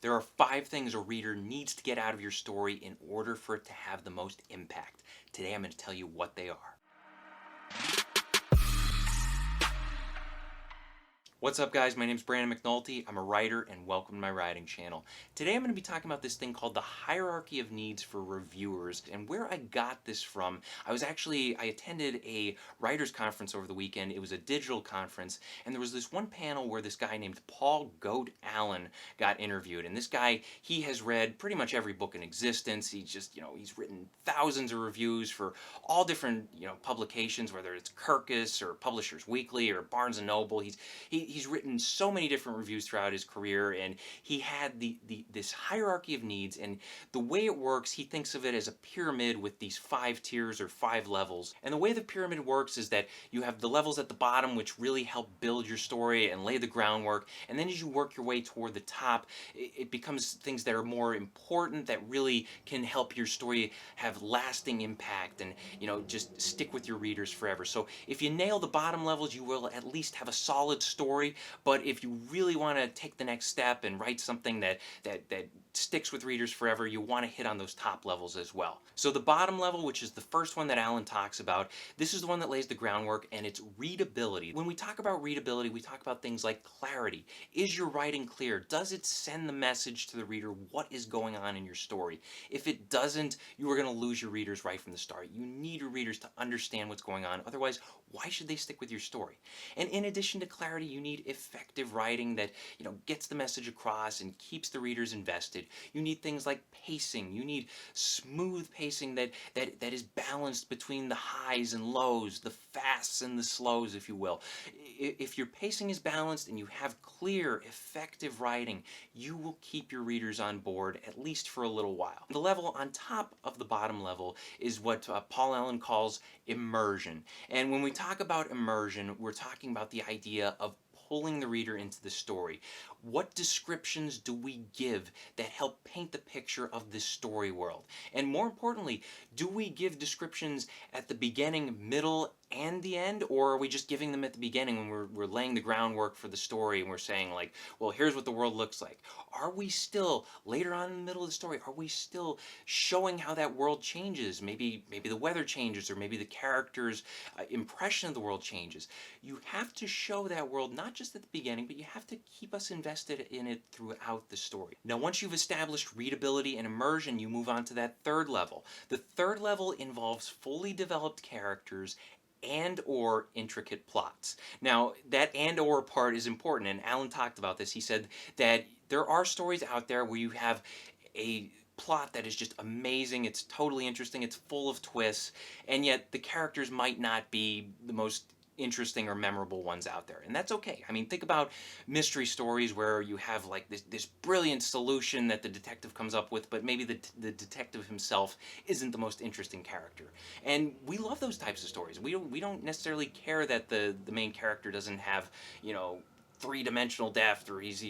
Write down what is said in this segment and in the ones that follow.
There are 5 things a reader needs to get out of your story in order for it to have the most impact. Today I'm going to tell you what they are. What's up, guys? My name is Brandon McNulty. I'm a writer and welcome to my writing channel. Today I'm going to be talking about this thing called the hierarchy of needs for reviewers, and where I got this from. I attended a writers conference over the weekend. It was a digital conference, and there was this one panel where this guy named Paul Goat Allen got interviewed. And this guy, he has read pretty much every book in existence. He's written thousands of reviews for all different, publications, whether it's Kirkus or Publishers Weekly or Barnes and Noble. He's written so many different reviews throughout his career, and he had this hierarchy of needs. And the way it works, he thinks of it as a pyramid with these 5 tiers or 5 levels. And the way the pyramid works is that you have the levels at the bottom, which really help build your story and lay the groundwork. And then as you work your way toward the top, it becomes things that are more important, that really can help your story have lasting impact and just stick with your readers forever. So if you nail the bottom levels, you will at least have a solid story. But if you really want to take the next step and write something that sticks with readers forever, you want to hit on those top levels as well. So the bottom level, which is the first one that Alan talks about, this is the one that lays the groundwork, and it's readability. When we talk about readability, we talk about things like clarity. Is your writing clear? Does it send the message to the reader what is going on in your story? If it doesn't, you are going to lose your readers right from the start. You need your readers to understand what's going on. Otherwise, why should they stick with your story? And in addition to clarity, you need effective writing that gets the message across and keeps the readers invested. You need things like pacing. You need smooth pacing that is balanced between the highs and lows, the fasts and the slows, if you will. If your pacing is balanced and you have clear, effective writing, you will keep your readers on board at least for a little while. The level on top of the bottom level is what Paul Allen calls immersion. And when we talk about immersion, we're talking about the idea of pulling the reader into the story. What descriptions do we give that help paint the picture of this story world? And more importantly, do we give descriptions at the beginning, middle, and the end, or are we just giving them at the beginning when we're laying the groundwork for the story and we're saying, like, well, here's what the world looks like? Are we still, later on in the middle of the story, are we still showing how that world changes? Maybe the weather changes, or maybe the character's impression of the world changes. You have to show that world not just at the beginning, but you have to keep us invested in it throughout the story. Now, once you've established readability and immersion, you move on to that third level. The third level involves fully developed characters and or intricate plots. Now, that and or part is important, and Alan talked about this. He said that there are stories out there where you have a plot that is just amazing, it's totally interesting, it's full of twists, and yet the characters might not be the most interesting or memorable ones out there. And that's okay. I mean, think about mystery stories where you have like this brilliant solution that the detective comes up with, but maybe the detective himself isn't the most interesting character. And we love those types of stories. We don't necessarily care that the main character doesn't have, three-dimensional depth, or he's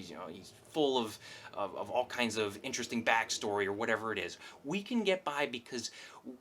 full of all kinds of interesting backstory or whatever it is. We can get by because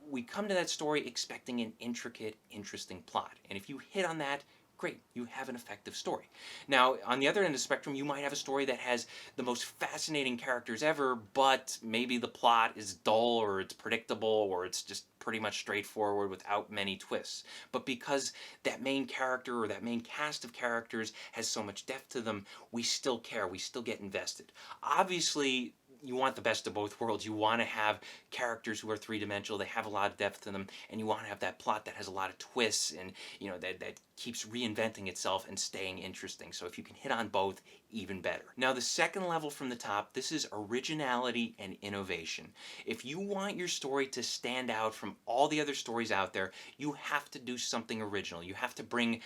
we come to that story expecting an intricate, interesting plot. And if you hit on that, great, you have an effective story. Now, on the other end of the spectrum, you might have a story that has the most fascinating characters ever, but maybe the plot is dull, or it's predictable, or it's just pretty much straightforward without many twists. But because that main character or that main cast of characters has so much depth to them, we still care, we still get invested. Obviously, you want the best of both worlds. You want to have characters who are three-dimensional, they have a lot of depth to them, and you want to have that plot that has a lot of twists and that keeps reinventing itself and staying interesting. So if you can hit on both, even better. Now, the second level from the top, this is originality and innovation. If you want your story to stand out from all the other stories out there, you have to do something original. You have to bring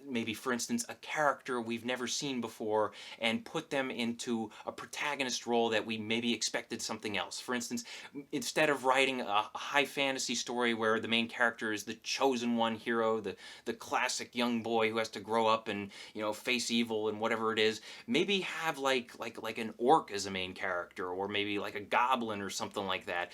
maybe, for instance, a character we've never seen before and put them into a protagonist role that we maybe expected something else. For instance, instead of writing a high fantasy story where the main character is the chosen one hero, the classic young boy who has to grow up and, face evil and whatever it is. Maybe have like an orc as a main character, or maybe like a goblin or something like that.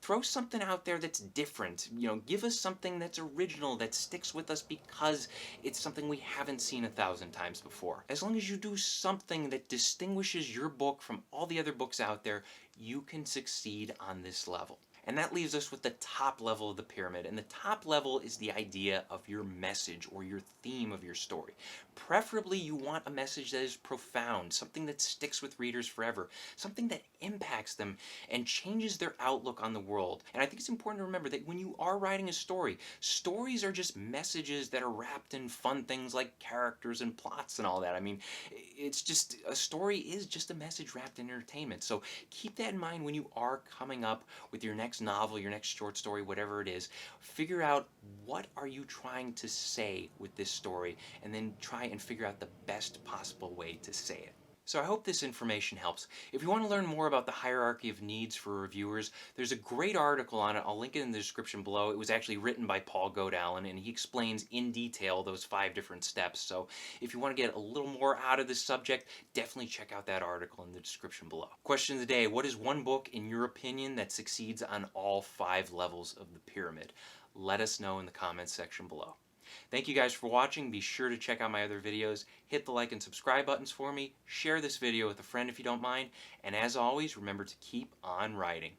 Throw something out there that's different. Give us something that's original, that sticks with us because it's something we haven't seen 1,000 times before. As long as you do something that distinguishes your book from all the other books out there, you can succeed on this level. And that leaves us with the top level of the pyramid. And the top level is the idea of your message or your theme of your story. Preferably, you want a message that is profound, something that sticks with readers forever, something that impacts them and changes their outlook on the world. And I think it's important to remember that when you are writing a story, stories are just messages that are wrapped in fun things like characters and plots and all that. I mean, it's just, a story is just a message wrapped in entertainment. So keep that in mind when you are coming up with your next novel, your next short story, whatever it is. Figure out, what are you trying to say with this story, and then try and figure out the best possible way to say it. So I hope this information helps. If you want to learn more about the hierarchy of needs for reviewers, there's a great article on it. I'll link it in the description below. It was actually written by Paul Godallen, and he explains in detail those 5 different steps. So if you want to get a little more out of this subject, definitely check out that article in the description below. Question of the day: what is one book, in your opinion, that succeeds on all 5 levels of the pyramid? Let us know in the comments section below. Thank you guys for watching. Be sure to check out my other videos. Hit the like and subscribe buttons for me. Share this video with a friend if you don't mind. And as always, remember to keep on writing.